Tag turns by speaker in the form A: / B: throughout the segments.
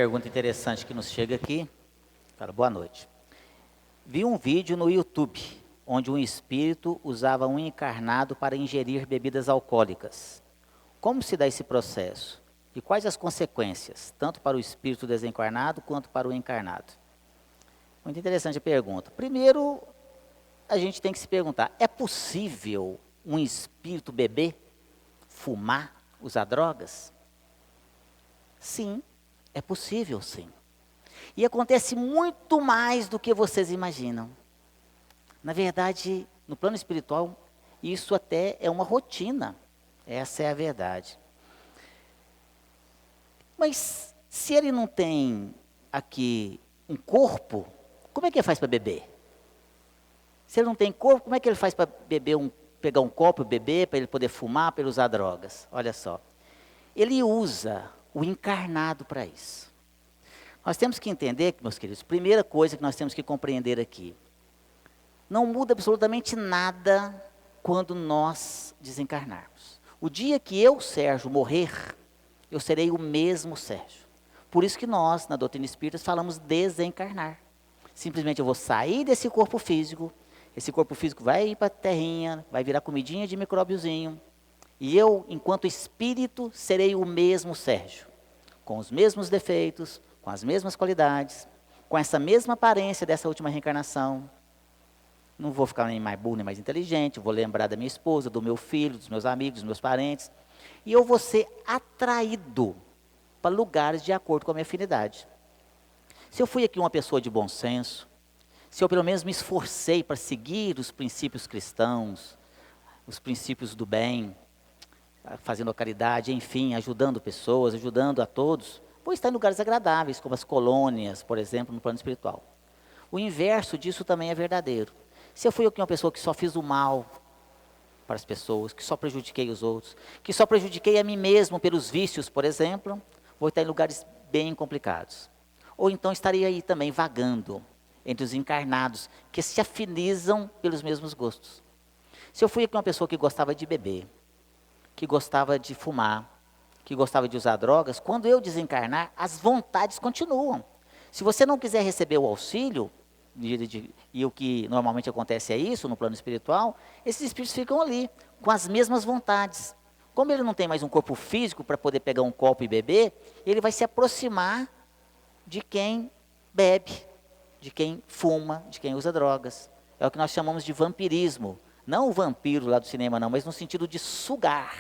A: pergunta interessante que nos chega aqui. Cara, boa noite. Vi um vídeo no YouTube onde um espírito usava um encarnado para ingerir bebidas alcoólicas. Como se dá esse processo? E quais as consequências, tanto para o espírito desencarnado quanto para o encarnado? Muito interessante a pergunta. Primeiro, a gente tem que se perguntar, é possível um espírito beber, fumar, usar drogas? Sim, é possível sim. E acontece muito mais do que vocês imaginam. Na verdade, no plano espiritual, isso até é uma rotina. Essa é a verdade. Mas se ele não tem aqui um corpo, como é que ele faz para beber? Se ele não tem corpo, como é que ele faz para beber pegar um copo e beber, para ele poder fumar, para ele usar drogas? Olha só. Ele usa o encarnado para isso. Nós temos que entender, meus queridos, primeira coisa que nós temos que compreender aqui. Não muda absolutamente nada quando nós desencarnarmos. O dia que eu, Sérgio, morrer, eu serei o mesmo Sérgio. Por isso que nós, na doutrina espírita, falamos desencarnar. Simplesmente eu vou sair desse corpo físico, esse corpo físico vai ir para a terrinha, vai virar comidinha de micróbiozinho, e eu, enquanto espírito, serei o mesmo Sérgio, com os mesmos defeitos, com as mesmas qualidades, com essa mesma aparência dessa última reencarnação. Não vou ficar nem mais burro, nem mais inteligente, vou lembrar da minha esposa, do meu filho, dos meus amigos, dos meus parentes, e eu vou ser atraído para lugares de acordo com a minha afinidade. Se eu fui aqui uma pessoa de bom senso, se eu pelo menos me esforcei para seguir os princípios cristãos, os princípios do bem, fazendo a caridade, enfim, ajudando pessoas, ajudando a todos, vou estar em lugares agradáveis, como as colônias, por exemplo, no plano espiritual. O inverso disso também é verdadeiro. Se eu fui aqui uma pessoa que só fiz o mal para as pessoas, que só prejudiquei os outros, que só prejudiquei a mim mesmo pelos vícios, por exemplo, vou estar em lugares bem complicados. Ou então estaria aí também vagando entre os encarnados, que se afinizam pelos mesmos gostos. Se eu fui aqui uma pessoa que gostava de beber, que gostava de fumar, que gostava de usar drogas, quando eu desencarnar, as vontades continuam. Se você não quiser receber o auxílio, e o que normalmente acontece é isso no plano espiritual, esses espíritos ficam ali, com as mesmas vontades. Como ele não tem mais um corpo físico para poder pegar um copo e beber, ele vai se aproximar de quem bebe, de quem fuma, de quem usa drogas. É o que nós chamamos de vampirismo. Não o vampiro lá do cinema não, mas no sentido de sugar.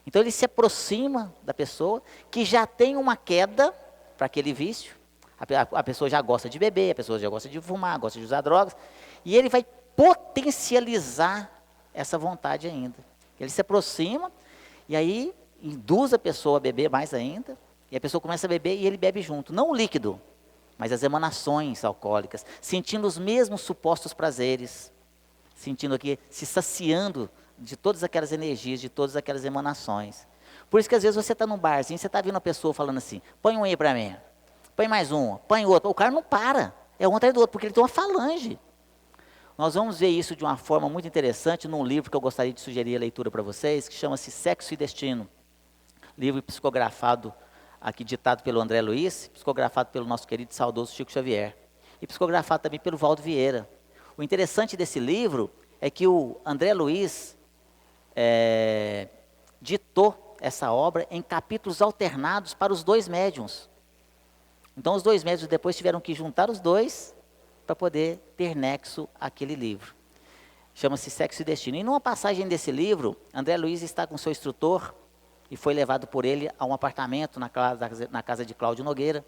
A: Então ele se aproxima da pessoa que já tem uma queda para aquele vício. A pessoa já gosta de beber, a pessoa já gosta de fumar, gosta de usar drogas. E ele vai potencializar essa vontade ainda. Ele se aproxima e aí induz a pessoa a beber mais ainda. E a pessoa começa a beber e ele bebe junto. Não o líquido, mas as emanações alcoólicas. Sentindo os mesmos supostos prazeres. Sentindo aqui, se saciando de todas aquelas energias, de todas aquelas emanações. Por isso que às vezes você está num barzinho, você está vendo uma pessoa falando assim, põe um aí para mim, põe mais um, põe outro. O cara não para, é um atrás do outro, porque ele tem uma falange. Nós vamos ver isso de uma forma muito interessante num livro que eu gostaria de sugerir a leitura para vocês, que chama-se Sexo e Destino. Livro psicografado, aqui ditado pelo André Luiz, psicografado pelo nosso querido e saudoso Chico Xavier. E psicografado também pelo Valdo Vieira. O interessante desse livro é que o André Luiz ditou essa obra em capítulos alternados para os dois médiuns. Então os dois médiuns depois tiveram que juntar os dois para poder ter nexo àquele livro. Chama-se Sexo e Destino. E numa passagem desse livro, André Luiz está com seu instrutor e foi levado por ele a um apartamento na casa de Cláudio Nogueira.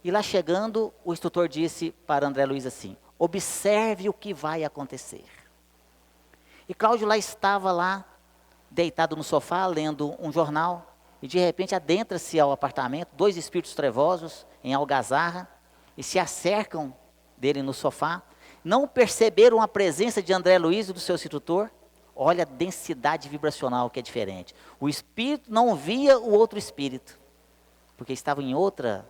A: E lá chegando, o instrutor disse para André Luiz assim, observe o que vai acontecer. E Cláudio lá estava lá, deitado no sofá, lendo um jornal, e de repente adentra-se ao apartamento, dois espíritos trevosos, em algazarra, e se acercam dele no sofá, não perceberam a presença de André Luiz e do seu instrutor. Olha a densidade vibracional que é diferente. O espírito não via o outro espírito, porque estava em outra,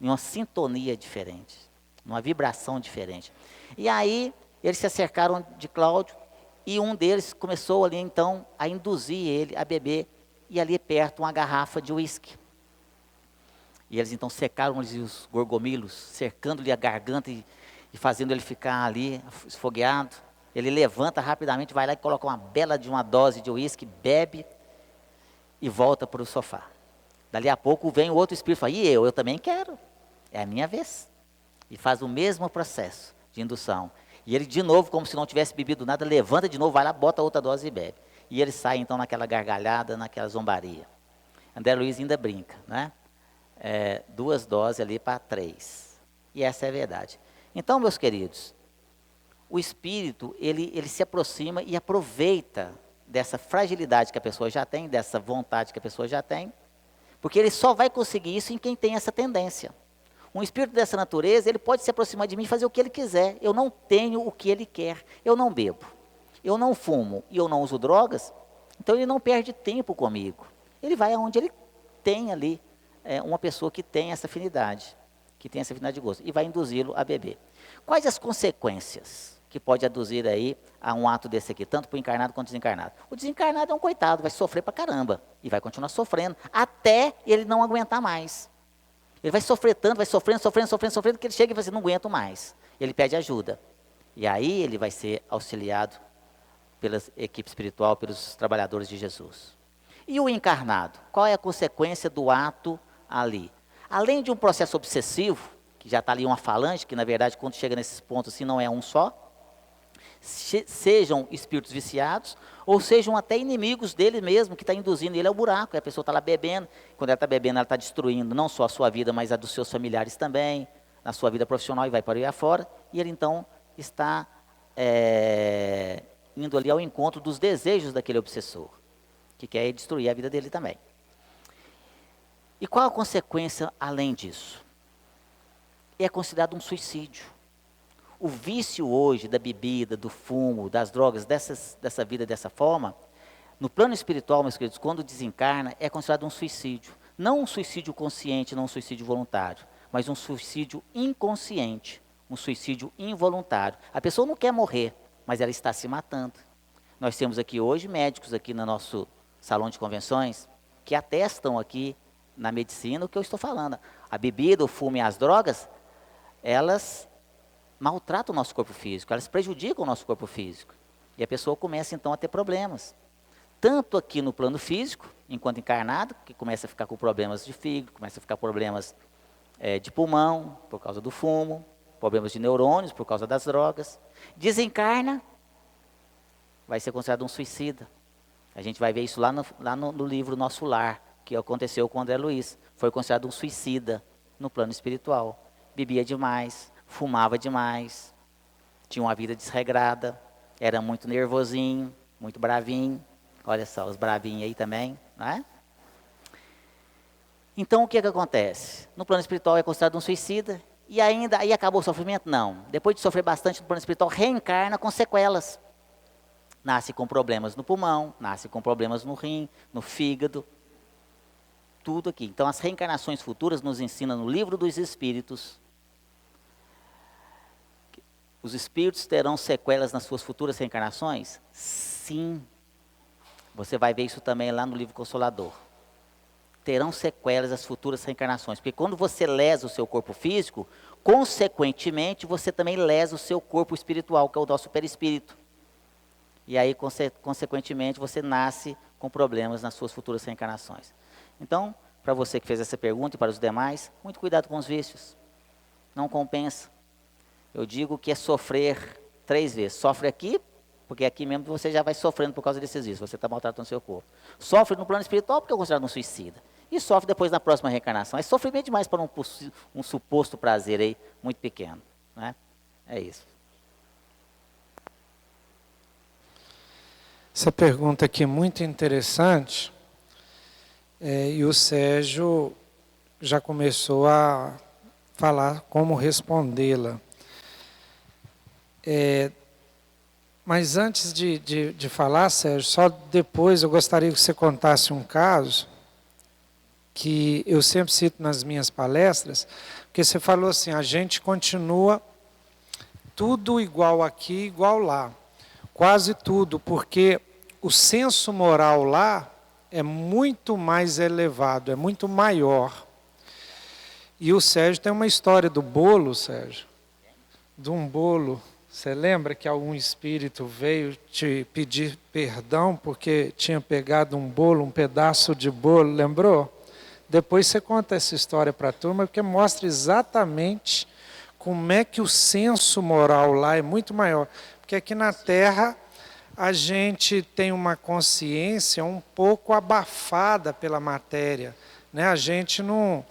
A: em uma sintonia diferente, numa vibração diferente. E aí, eles se acercaram de Cláudio, e um deles começou ali então a induzir ele a beber, e ali perto uma garrafa de uísque. E eles então secaram-lhe os gorgomilos, cercando-lhe a garganta e fazendo ele ficar ali esfogueado. Ele levanta rapidamente, vai lá e coloca uma dose de uísque, bebe e volta para o sofá. Dali a pouco vem o outro espírito e fala, e eu também quero, é a minha vez. E faz o mesmo processo de indução. E ele de novo, como se não tivesse bebido nada, levanta de novo, vai lá, bota outra dose e bebe. E ele sai então naquela gargalhada, naquela zombaria. André Luiz ainda brinca, né? 2 doses ali para 3. E essa é a verdade. Então, meus queridos, o espírito, ele se aproxima e aproveita dessa fragilidade que a pessoa já tem, dessa vontade que a pessoa já tem, porque ele só vai conseguir isso em quem tem essa tendência. Um espírito dessa natureza, ele pode se aproximar de mim e fazer o que ele quiser. Eu não tenho o que ele quer. Eu não bebo, eu não fumo e eu não uso drogas, então ele não perde tempo comigo. Ele vai aonde ele tem ali uma pessoa que tem essa afinidade, de gosto, e vai induzi-lo a beber. Quais as consequências que pode aduzir aí a um ato desse aqui, tanto para o encarnado quanto o desencarnado? O desencarnado é um coitado, vai sofrer pra caramba, e vai continuar sofrendo, até ele não aguentar mais. Ele vai sofrer tanto, vai sofrendo, que ele chega e fala assim, não aguento mais. Ele pede ajuda. E aí ele vai ser auxiliado pela equipe espiritual, pelos trabalhadores de Jesus. E o encarnado? Qual é a consequência do ato ali? Além de um processo obsessivo, que já está ali uma falange, que na verdade quando chega nesses pontos assim não é um só, sejam espíritos viciados, ou sejam até inimigos dele mesmo, que está induzindo ele ao buraco. A pessoa está lá bebendo, quando ela está bebendo, ela está destruindo não só a sua vida, mas a dos seus familiares também, na sua vida profissional e vai para aí afora, e ele então está indo ali ao encontro dos desejos daquele obsessor, que quer destruir a vida dele também. E qual a consequência além disso? É considerado um suicídio. O vício hoje da bebida, do fumo, das drogas, dessa vida dessa forma, no plano espiritual, meus queridos, quando desencarna, é considerado um suicídio. Não um suicídio consciente, não um suicídio voluntário, mas um suicídio inconsciente, um suicídio involuntário. A pessoa não quer morrer, mas ela está se matando. Nós temos aqui hoje médicos aqui no nosso salão de convenções que atestam aqui na medicina o que eu estou falando. A bebida, o fumo e as drogas, elas maltratam o nosso corpo físico, elas prejudicam o nosso corpo físico. E a pessoa começa então a ter problemas. Tanto aqui no plano físico, enquanto encarnado, que começa a ficar com problemas de fígado, começa a ficar com problemas de pulmão, por causa do fumo, problemas de neurônios, por causa das drogas. Desencarna, vai ser considerado um suicida. A gente vai ver isso lá no livro Nosso Lar, que aconteceu com o André Luiz. Foi considerado um suicida no plano espiritual. Bebia demais, fumava demais, tinha uma vida desregrada, era muito nervosinho, muito bravinho. Olha só, os bravinhos aí também, não é? Então, o que acontece? No plano espiritual é considerado um suicida, e ainda, aí acabou o sofrimento? Não. Depois de sofrer bastante no plano espiritual, reencarna com sequelas. Nasce com problemas no pulmão, nasce com problemas no rim, no fígado, tudo aqui. Então, as reencarnações futuras nos ensinam no livro dos Espíritos. Os espíritos terão sequelas nas suas futuras reencarnações? Sim. Você vai ver isso também lá no livro Consolador. Terão sequelas as futuras reencarnações. Porque quando você lesa o seu corpo físico, consequentemente, você também lesa o seu corpo espiritual, que é o nosso perispírito. E aí, consequentemente, você nasce com problemas nas suas futuras reencarnações. Então, para você que fez essa pergunta e para os demais, muito cuidado com os vícios. Não compensa. Eu digo que é sofrer 3 vezes. Sofre aqui, porque aqui mesmo você já vai sofrendo por causa desses vícios. Você está maltratando o seu corpo. Sofre no plano espiritual porque é considerado um suicida. E sofre depois na próxima reencarnação. É sofrimento demais para um suposto prazer aí, muito pequeno. Né? É isso.
B: Essa pergunta aqui é muito interessante. E o Sérgio já começou a falar como respondê-la. Mas antes de falar, Sérgio, só depois eu gostaria que você contasse um caso que eu sempre cito nas minhas palestras, porque você falou assim, a gente continua tudo igual aqui, igual lá. Quase tudo, porque o senso moral lá é muito mais elevado, é muito maior. E o Sérgio tem uma história do bolo, Sérgio. De um bolo. Você lembra que algum espírito veio te pedir perdão porque tinha pegado um bolo, um pedaço de bolo, lembrou? Depois você conta essa história para a turma, porque mostra exatamente como é que o senso moral lá é muito maior. Porque aqui na Terra a gente tem uma consciência um pouco abafada pela matéria, né? A gente não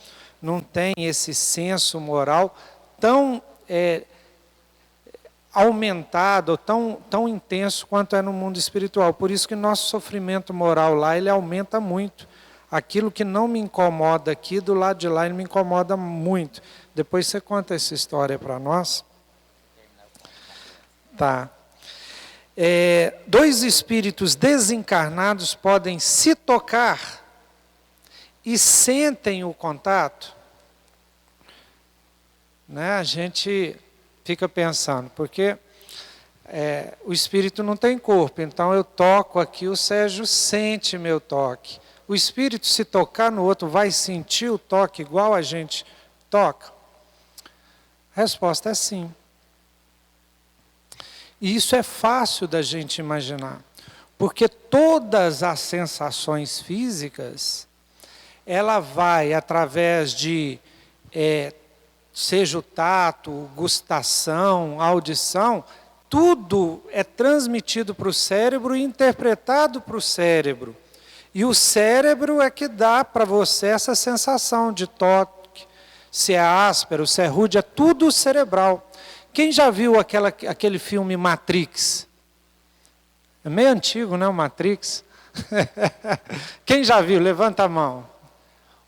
B: tem esse senso moral tão aumentado, tão intenso quanto é no mundo espiritual. Por isso que nosso sofrimento moral lá, ele aumenta muito. Aquilo que não me incomoda aqui, do lado de lá, ele me incomoda muito. Depois você conta essa história para nós. Tá. Dois espíritos desencarnados podem se tocar e sentem o contato. Né? A gente fica pensando, porque o espírito não tem corpo, então eu toco aqui, o Sérgio sente meu toque. O espírito, se tocar no outro, vai sentir o toque igual a gente toca? A resposta é sim. E isso é fácil da gente imaginar, porque todas as sensações físicas, ela vai através de, seja o tato, gustação, audição, tudo é transmitido para o cérebro e interpretado para o cérebro. E o cérebro é que dá para você essa sensação de toque, se é áspero, se é rude, é tudo cerebral. Quem já viu aquele filme Matrix? É meio antigo, né, o Matrix? Quem já viu? Levanta a mão.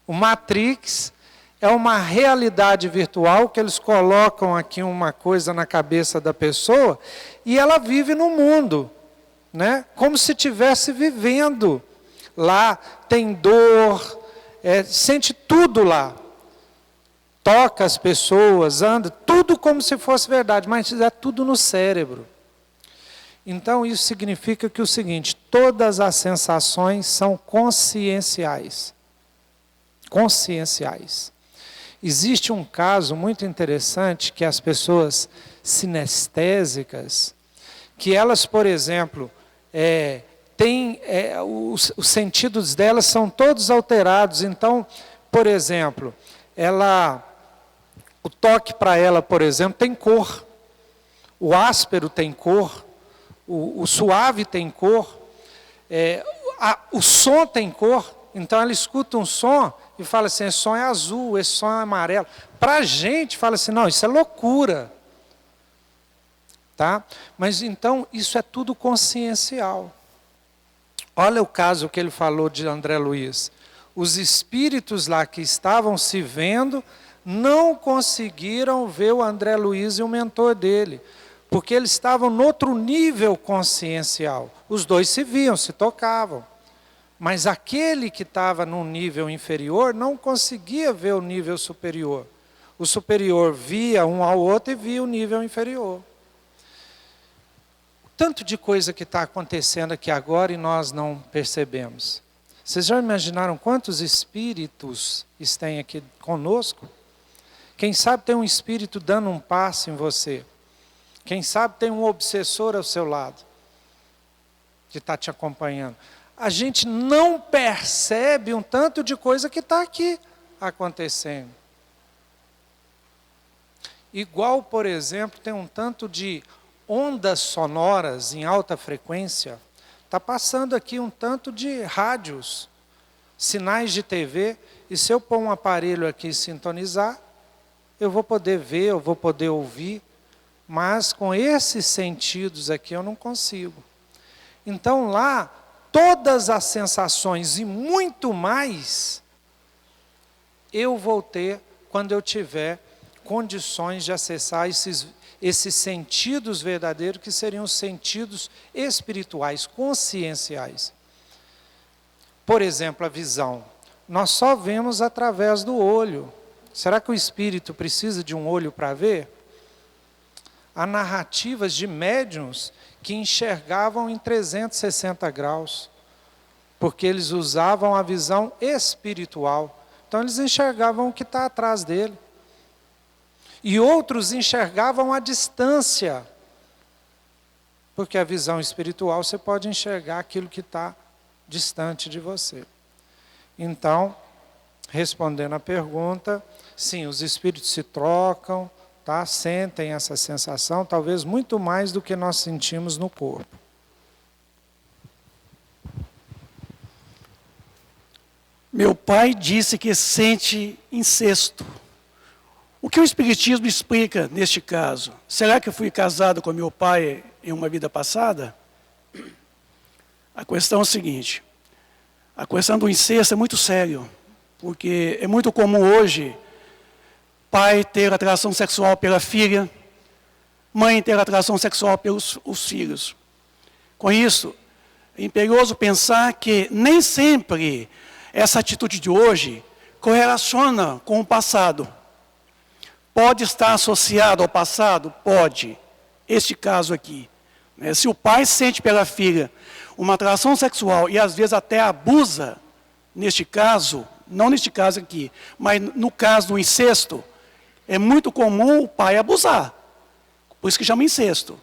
B: O Matrix é uma realidade virtual que eles colocam aqui uma coisa na cabeça da pessoa e ela vive no mundo, né? Como se estivesse vivendo. Lá tem dor, sente tudo lá. Toca as pessoas, anda, tudo como se fosse verdade, mas é tudo no cérebro. Então isso significa que o seguinte, todas as sensações são conscienciais. Conscienciais. Existe um caso muito interessante que as pessoas sinestésicas, que elas, por exemplo, os sentidos delas são todos alterados. Então, por exemplo, o toque para ela, por exemplo, tem cor. O áspero tem cor. O suave tem cor. O som tem cor. Então ela escuta um som e fala assim, esse som é azul, esse som é amarelo. Para a gente, fala assim, não, isso é loucura. Tá? Mas então, isso é tudo consciencial. Olha o caso que ele falou de André Luiz. Os espíritos lá que estavam se vendo, não conseguiram ver o André Luiz e o mentor dele. Porque eles estavam no outro nível consciencial. Os dois se viam, se tocavam. Mas aquele que estava num nível inferior não conseguia ver o nível superior. O superior via um ao outro e via o nível inferior. Tanto de coisa que está acontecendo aqui agora e nós não percebemos. Vocês já imaginaram quantos espíritos estão aqui conosco? Quem sabe tem um espírito dando um passo em você. Quem sabe tem um obsessor ao seu lado, que está te acompanhando. A gente não percebe um tanto de coisa que está aqui acontecendo. Igual, por exemplo, tem um tanto de ondas sonoras em alta frequência. Está passando aqui um tanto de rádios, sinais de TV, e se eu pôr um aparelho aqui e sintonizar, eu vou poder ver, eu vou poder ouvir, mas com esses sentidos aqui eu não consigo. Então lá, todas as sensações e muito mais, eu vou ter quando eu tiver condições de acessar esses sentidos verdadeiros, que seriam os sentidos espirituais, conscienciais. Por exemplo, a visão. Nós só vemos através do olho. Será que o espírito precisa de um olho para ver? Há narrativas de médiuns que enxergavam em 360 graus, porque eles usavam a visão espiritual, Então eles enxergavam o que está atrás dele. E outros enxergavam a distância. Porque a visão espiritual você pode enxergar aquilo que está distante de você. Então, respondendo à pergunta, sim, os espíritos se trocam, tá? Sentem essa sensação, talvez muito mais do que nós sentimos no corpo.
C: Meu pai disse que sente incesto. O que o Espiritismo explica neste caso? Será que eu fui casado com meu pai em uma vida passada? A questão é a seguinte: a questão do incesto é muito sério, porque é muito comum hoje pai ter atração sexual pela filha, mãe ter atração sexual pelos os filhos. Com isso, é imperioso pensar que nem sempre essa atitude de hoje correlaciona com o passado. Pode estar associado ao passado? Pode. Este caso aqui. Se o pai sente pela filha uma atração sexual e às vezes até abusa, neste caso, não neste caso aqui, mas no caso do incesto, é muito comum o pai abusar. Por isso que chama incesto.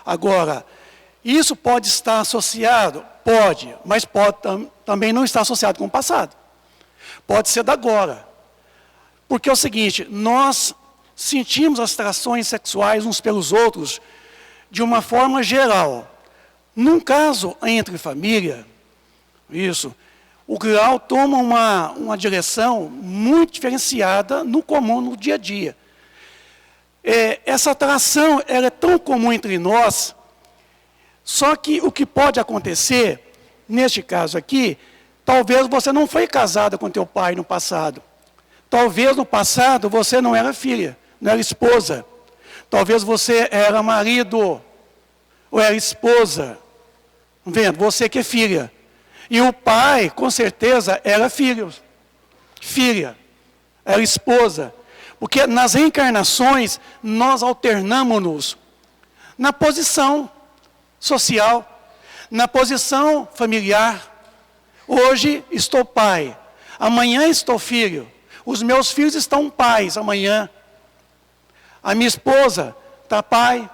C: Agora, isso pode estar associado? Pode, mas pode também não estar associado com o passado. Pode ser da agora. Porque é o seguinte, nós sentimos as atrações sexuais uns pelos outros de uma forma geral. Num caso entre família, o grau toma uma direção muito diferenciada no comum, no dia a dia. Essa atração ela é tão comum entre nós, só que o que pode acontecer, neste caso aqui, talvez você não foi casada com teu pai no passado. Talvez no passado você não era filha, não era esposa. Talvez você era marido ou era esposa. Vendo? Você que é filha. E o pai, com certeza, era filha, era esposa. Porque nas reencarnações, nós alternamos-nos na posição social, na posição familiar. Hoje estou pai, amanhã estou filho. Os meus filhos estão pais amanhã. A minha esposa está pai.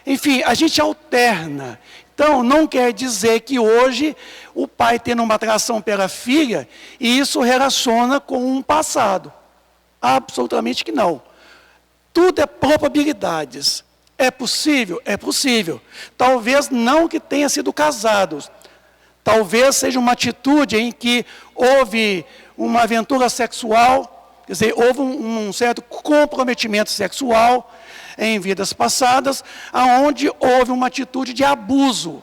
C: Enfim, a gente alterna. Então, não quer dizer que hoje o pai tendo uma atração pela filha, e isso relaciona com um passado. Absolutamente que não. Tudo é probabilidades. É possível? É possível. Talvez não que tenha sido casados. Talvez seja uma atitude em que houve uma aventura sexual, quer dizer, houve um certo comprometimento sexual em vidas passadas, aonde houve uma atitude de abuso.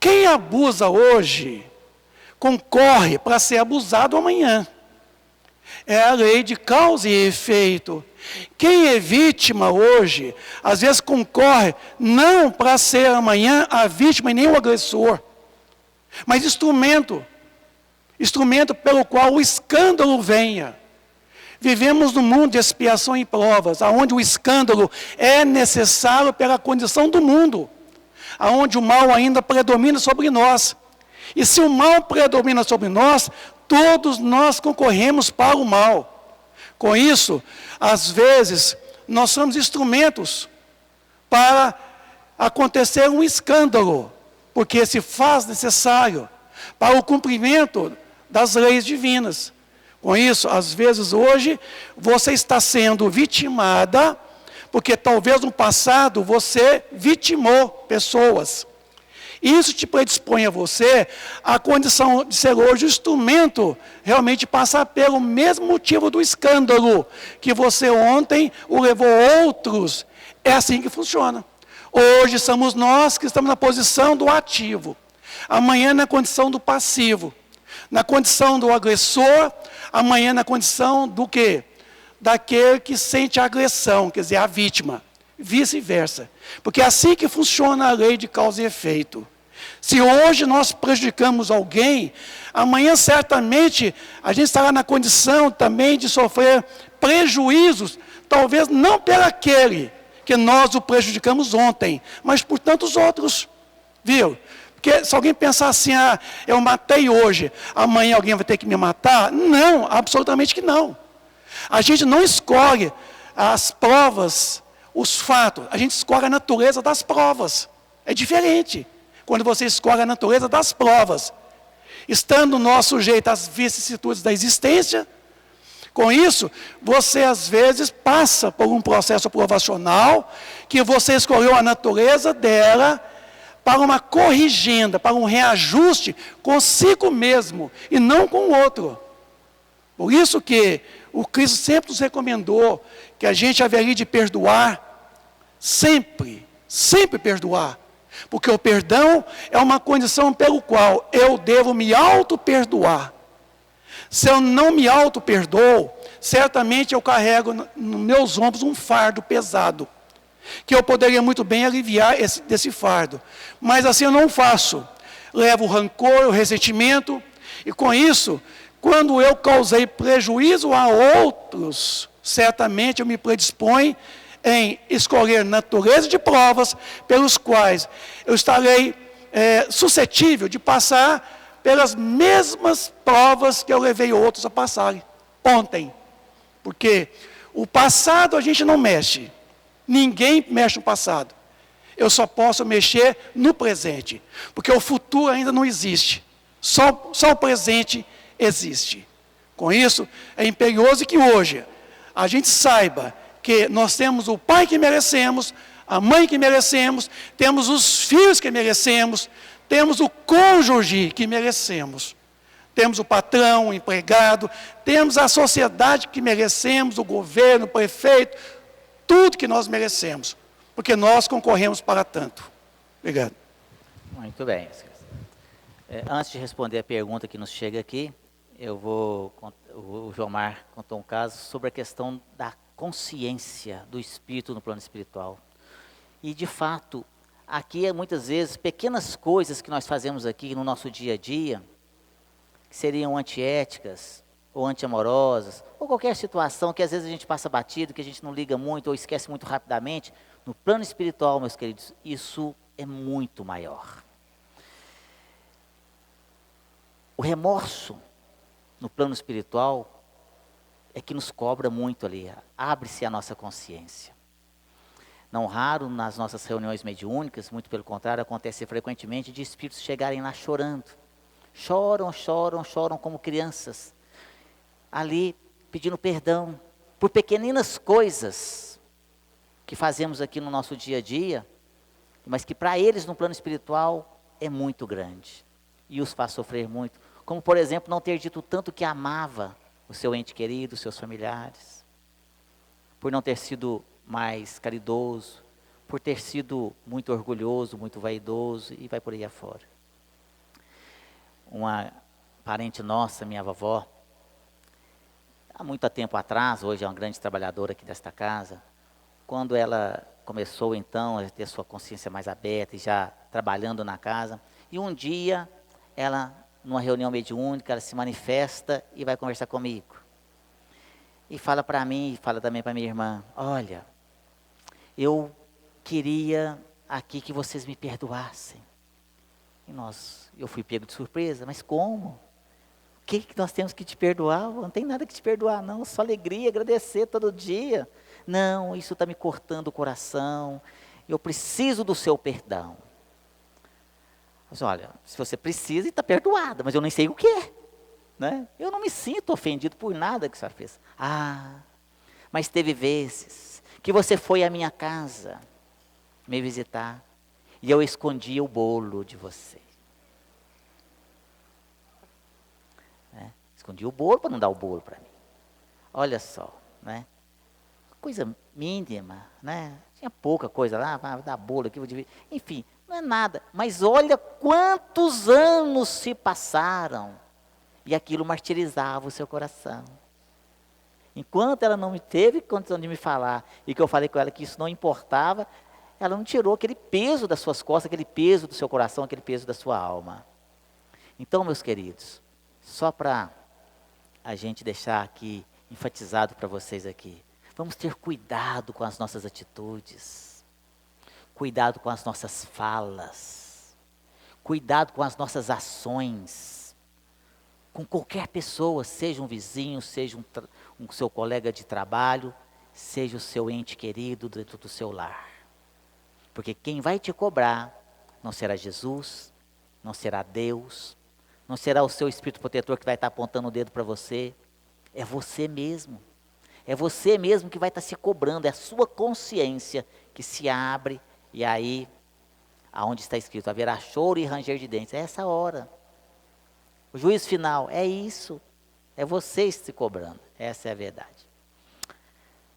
C: Quem abusa hoje, concorre para ser abusado amanhã. É a lei de causa e efeito. Quem é vítima hoje, às vezes concorre não para ser amanhã a vítima e nem o agressor, mas instrumento pelo qual o escândalo venha. Vivemos num mundo de expiação e provas, onde o escândalo é necessário pela condição do mundo, onde o mal ainda predomina sobre nós. E se o mal predomina sobre nós, todos nós concorremos para o mal. Com isso, às vezes, nós somos instrumentos para acontecer um escândalo, porque se faz necessário para o cumprimento das leis divinas. Com isso, às vezes hoje, você está sendo vitimada, porque talvez no passado você vitimou pessoas. Isso te predispõe a você a condição de ser hoje o instrumento realmente passar pelo mesmo motivo do escândalo, que você ontem o levou a outros. É assim que funciona. Hoje somos nós que estamos na posição do ativo, amanhã na condição do passivo, na condição do agressor, amanhã na condição do quê? Daquele que sente a agressão, quer dizer, a vítima. Vice-versa. Porque é assim que funciona a lei de causa e efeito. Se hoje nós prejudicamos alguém, amanhã certamente a gente estará na condição também de sofrer prejuízos, talvez não pelaquele que nós o prejudicamos ontem, mas por tantos outros. Viu? Porque se alguém pensar assim, eu matei hoje, amanhã alguém vai ter que me matar, não, absolutamente que não. A gente não escolhe as provas, os fatos, a gente escolhe a natureza das provas. É diferente quando você escolhe a natureza das provas. Estando nós sujeitos às vicissitudes da existência, com isso, você às vezes passa por um processo provacional, que você escolheu a natureza dela para uma corrigenda, para um reajuste consigo mesmo e não com o outro. Por isso que o Cristo sempre nos recomendou que a gente haveria de perdoar, sempre, sempre perdoar. Porque o perdão é uma condição pelo qual eu devo me auto-perdoar. Se eu não me auto-perdoo, certamente eu carrego nos meus ombros um fardo pesado, que eu poderia muito bem aliviar desse fardo. Mas assim eu não faço. Levo o rancor, o ressentimento, e com isso, quando eu causei prejuízo a outros, certamente eu me predisponho em escolher natureza de provas pelos quais eu estarei suscetível de passar pelas mesmas provas que eu levei outros a passarem ontem. Porque o passado a gente não mexe. Ninguém mexe no passado. Eu só posso mexer no presente. Porque o futuro ainda não existe. Só o presente existe. Com isso, é imperioso que hoje a gente saiba que nós temos o pai que merecemos, a mãe que merecemos, temos os filhos que merecemos, temos o cônjuge que merecemos. Temos o patrão, o empregado, temos a sociedade que merecemos, o governo, o prefeito, tudo que nós merecemos, porque nós concorremos para tanto. Obrigado.
A: Muito bem. Antes de responder a pergunta que nos chega aqui, o Jomar contou um caso sobre a questão da consciência do espírito no plano espiritual. E, de fato, aqui, muitas vezes, pequenas coisas que nós fazemos aqui no nosso dia a dia, que seriam antiéticas, ou anti-amorosas, ou qualquer situação que às vezes a gente passa batido, que a gente não liga muito, ou esquece muito rapidamente, no plano espiritual, meus queridos, isso é muito maior. O remorso, no plano espiritual, é que nos cobra muito ali, abre-se a nossa consciência. Não raro, nas nossas reuniões mediúnicas, muito pelo contrário, acontece frequentemente de espíritos chegarem lá chorando. Choram como crianças, ali pedindo perdão, por pequeninas coisas que fazemos aqui no nosso dia a dia, mas que para eles no plano espiritual é muito grande, e os faz sofrer muito, como por exemplo, não ter dito tanto que amava o seu ente querido, os seus familiares, por não ter sido mais caridoso, por ter sido muito orgulhoso, muito vaidoso, e vai por aí afora. Uma parente nossa, minha vovó, há muito tempo atrás, hoje é uma grande trabalhadora aqui desta casa, quando ela começou então a ter sua consciência mais aberta e já trabalhando na casa, e um dia ela, numa reunião mediúnica, ela se manifesta e vai conversar comigo. E fala para mim, e fala também para minha irmã, olha, eu queria aqui que vocês me perdoassem. E eu fui pego de surpresa, mas como? O que nós temos que te perdoar? Não tem nada que te perdoar, não, só alegria, agradecer todo dia. Não, isso está me cortando o coração, eu preciso do seu perdão. Mas olha, se você precisa, está perdoada, mas eu nem sei o que é. Né? Eu não me sinto ofendido por nada que a senhora fez. Mas teve vezes que você foi à minha casa me visitar e eu escondi o bolo de você. Escondi o bolo para não dar o bolo para mim. Olha só, né? Coisa mínima, né? Tinha pouca coisa lá, vou dar bolo aqui, vou dividir. Enfim, não é nada. Mas olha quantos anos se passaram e aquilo martirizava o seu coração. Enquanto ela não teve condição de me falar e que eu falei com ela que isso não importava, ela não tirou aquele peso das suas costas, aquele peso do seu coração, aquele peso da sua alma. Então, meus queridos, só para a gente deixar aqui enfatizado para vocês aqui, vamos ter cuidado com as nossas atitudes, cuidado com as nossas falas, Cuidado com as nossas ações, com qualquer pessoa, seja um vizinho, seja um seu colega de trabalho, seja o seu ente querido dentro do seu lar. Porque quem vai te cobrar não será Jesus, não será Deus, não será o seu Espírito protetor que vai estar apontando o dedo para você, é você mesmo. É você mesmo que vai estar se cobrando, é a sua consciência que se abre e aí, aonde está escrito, haverá choro e ranger de dentes, é essa hora. O juízo final é isso, é você se cobrando, essa é a verdade.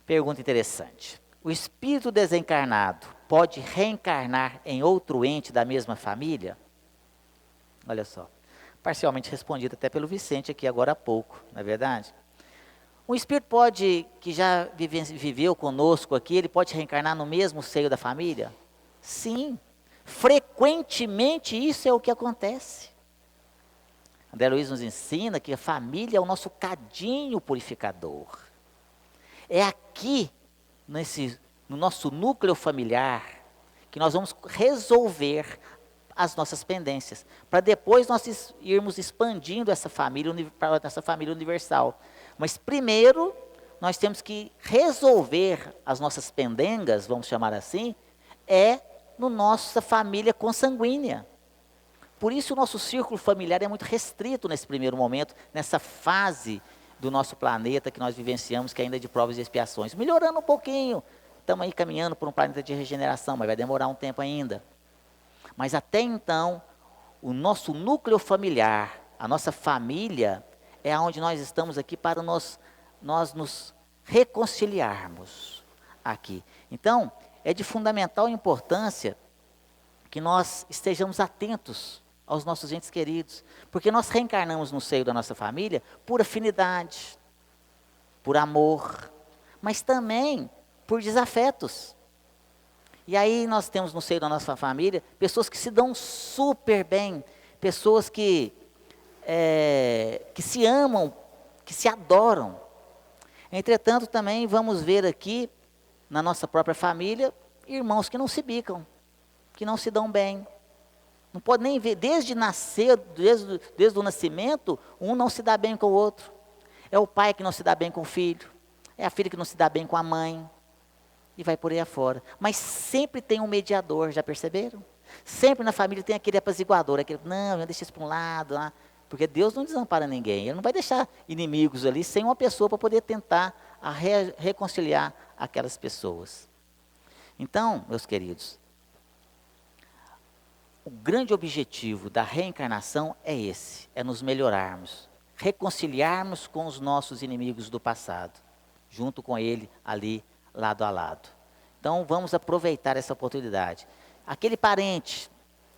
A: Pergunta interessante, o espírito desencarnado pode reencarnar em outro ente da mesma família? Olha só, parcialmente respondido até pelo Vicente aqui agora há pouco, não é verdade? Um espírito que já viveu conosco aqui, ele pode reencarnar no mesmo seio da família? Sim, frequentemente isso é o que acontece. André Luiz nos ensina que a família é o nosso cadinho purificador. É aqui, no nosso núcleo familiar, que nós vamos resolver as nossas pendências, para depois nós irmos expandindo essa família para essa família universal. Mas primeiro, nós temos que resolver as nossas pendengas, vamos chamar assim, no nossa família consanguínea. Por isso o nosso círculo familiar é muito restrito nesse primeiro momento, nessa fase do nosso planeta que nós vivenciamos, que ainda é de provas e expiações. Melhorando um pouquinho, estamos aí caminhando por um planeta de regeneração, mas vai demorar um tempo ainda. Mas até então, o nosso núcleo familiar, a nossa família, é onde nós estamos aqui para nós nos reconciliarmos aqui. Então, é de fundamental importância que nós estejamos atentos aos nossos entes queridos, porque nós reencarnamos no seio da nossa família por afinidade, por amor, mas também por desafetos. E aí nós temos no seio da nossa família pessoas que se dão super bem, pessoas que se amam, que se adoram. Entretanto, também vamos ver aqui, na nossa própria família, irmãos que não se bicam, que não se dão bem. Não pode nem ver, desde nascer, desde o nascimento, um não se dá bem com o outro. É o pai que não se dá bem com o filho, é a filha que não se dá bem com a mãe, e vai por aí afora. Mas sempre tem um mediador, já perceberam? Sempre na família tem aquele apaziguador, aquele, não, deixa isso para um lado, lá. Porque Deus não desampara ninguém, Ele não vai deixar inimigos ali sem uma pessoa para poder tentar reconciliar aquelas pessoas. Então, meus queridos, o grande objetivo da reencarnação é esse, é nos melhorarmos, reconciliarmos com os nossos inimigos do passado, junto com Ele ali, lado a lado. Então, vamos aproveitar essa oportunidade. Aquele parente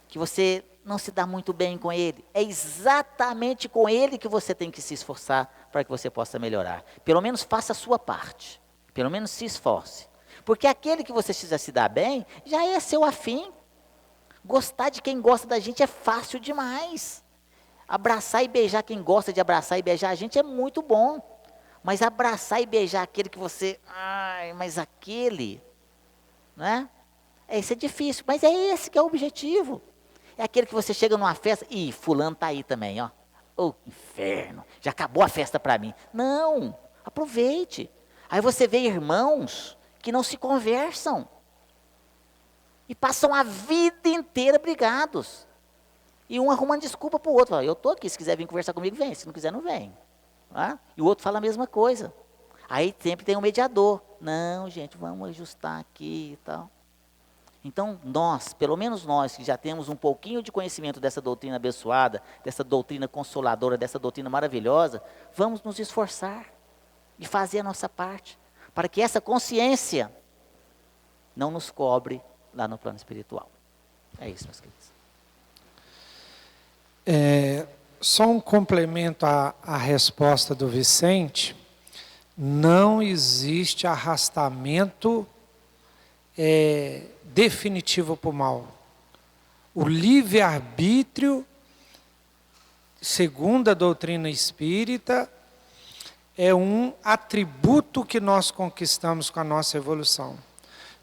A: que você não se dá muito bem com ele, é exatamente com ele que você tem que se esforçar para que você possa melhorar. Pelo menos faça a sua parte, pelo menos se esforce. Porque aquele que você já se dá bem, já é seu afim. Gostar de quem gosta da gente é fácil demais. Abraçar e beijar quem gosta de abraçar e beijar a gente é muito bom. Mas abraçar e beijar aquele que você, mas aquele, né? Isso é difícil, mas é esse que é o objetivo. É aquele que você chega numa festa, e fulano está aí também, ó. Oh, inferno, já acabou a festa para mim. Não, aproveite. Aí você vê irmãos que não se conversam. E passam a vida inteira brigados. E um arrumando desculpa para o outro. Fala, eu estou aqui, se quiser vir conversar comigo, vem. Se não quiser, não vem. E o outro fala a mesma coisa. Aí sempre tem um mediador. Não, gente, vamos ajustar aqui e tal. Então, nós, pelo menos nós, que já temos um pouquinho de conhecimento dessa doutrina abençoada, dessa doutrina consoladora, dessa doutrina maravilhosa, vamos nos esforçar e fazer a nossa parte, para que essa consciência não nos cobre lá no plano espiritual. É isso, meus queridos.
B: Só um complemento à resposta do Vicente. Não existe arrastamento definitivo para o mal. O livre-arbítrio, segundo a doutrina espírita, é um atributo que nós conquistamos com a nossa evolução.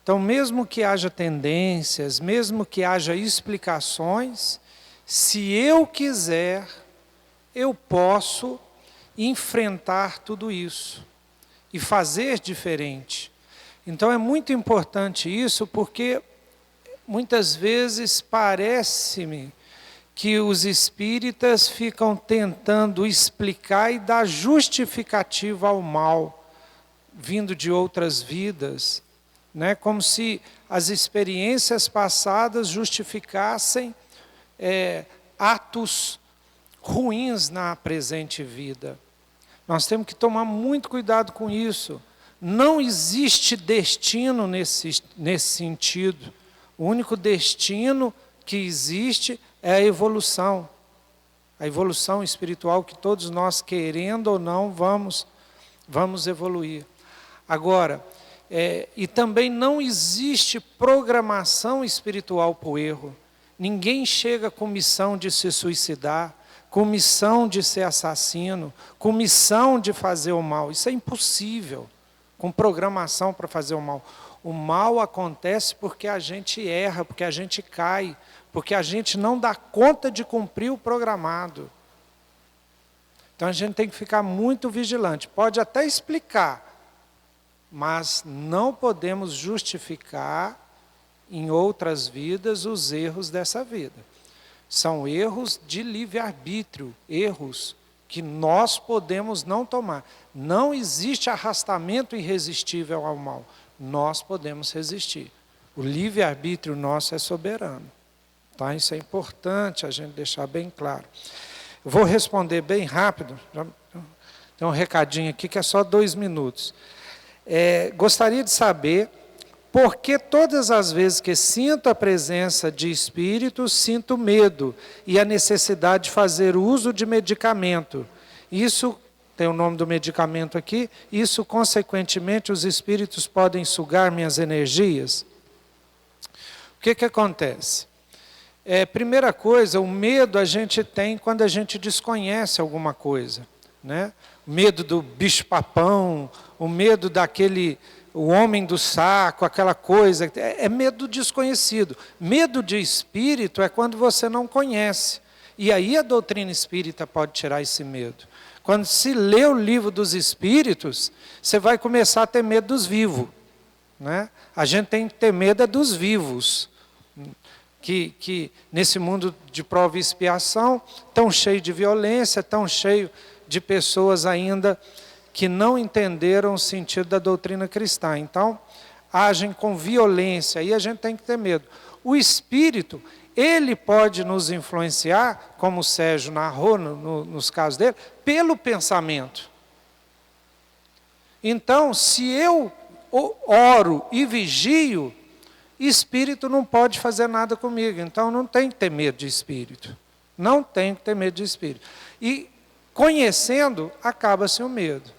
B: Então, mesmo que haja tendências, mesmo que haja explicações, Se eu quiser, eu posso enfrentar tudo isso e fazer diferente. Então é muito importante isso, porque muitas vezes parece-me que os espíritas ficam tentando explicar e dar justificativa ao mal vindo de outras vidas, né? Como se as experiências passadas justificassem atos ruins na presente vida. Nós temos que tomar muito cuidado com isso. Não existe destino nesse sentido. O único destino que existe é a evolução espiritual que todos nós, querendo ou não, vamos evoluir. Agora, e também não existe programação espiritual para o erro. Ninguém chega com missão de se suicidar, com missão de ser assassino, com missão de fazer o mal. Isso é impossível, com programação para fazer o mal. O mal acontece porque a gente erra, porque a gente cai, porque a gente não dá conta de cumprir o programado. Então a gente tem que ficar muito vigilante. Pode até explicar, mas não podemos justificar em outras vidas os erros dessa vida. São erros de livre-arbítrio, erros que nós podemos não tomar. Não existe arrastamento irresistível ao mal. Nós podemos resistir. O livre-arbítrio nosso é soberano. Tá? Isso é importante a gente deixar bem claro. Eu vou responder bem rápido. Tem um recadinho aqui que é só 2 minutos. Gostaria de saber por que todas as vezes que sinto a presença de espíritos, sinto medo e a necessidade de fazer uso de medicamento. Isso, tem o nome do medicamento aqui, isso consequentemente os espíritos podem sugar minhas energias? O que acontece? Primeira coisa, o medo a gente tem quando a gente desconhece alguma coisa, né? O medo do bicho-papão, o medo daquele... o homem do saco, aquela coisa, é medo desconhecido. Medo de espírito é quando você não conhece. E aí a doutrina espírita pode tirar esse medo. Quando se lê o livro dos espíritos, você vai começar a ter medo dos vivos, né? A gente tem que ter medo dos vivos, que nesse mundo de prova e expiação, tão cheio de violência, tão cheio de pessoas ainda que não entenderam o sentido da doutrina cristã. Então, agem com violência, aí a gente tem que ter medo. O espírito, ele pode nos influenciar, como o Sérgio narrou nos casos dele, pelo pensamento. Então, se eu oro e vigio, espírito não pode fazer nada comigo. Então, não tem que ter medo de espírito. Não tem que ter medo de espírito. E, conhecendo, acaba-se o medo.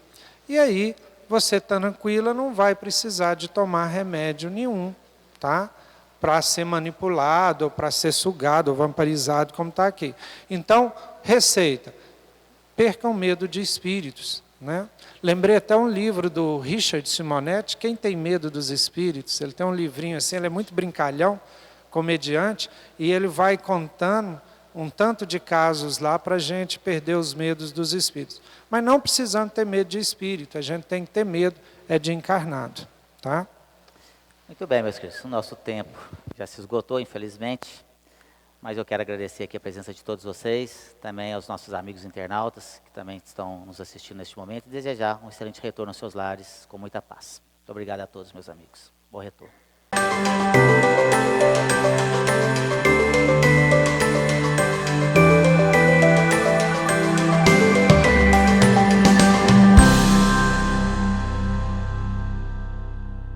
B: E aí, você tranquila, não vai precisar de tomar remédio nenhum, tá? Para ser manipulado, ou para ser sugado, ou vampirizado, como está aqui. Então, receita. Percam medo de espíritos, né? Lembrei até um livro do Richard Simonetti, Quem Tem Medo dos Espíritos. Ele tem um livrinho assim, ele é muito brincalhão, comediante, e ele vai contando um tanto de casos lá para a gente perder os medos dos espíritos. Mas não precisando ter medo de espírito, a gente tem que ter medo de encarnado. Tá?
A: Muito bem, meus queridos, o nosso tempo já se esgotou, infelizmente, mas eu quero agradecer aqui a presença de todos vocês, também aos nossos amigos internautas, que também estão nos assistindo neste momento, e desejar um excelente retorno aos seus lares, com muita paz. Muito obrigado a todos, meus amigos. Bom retorno.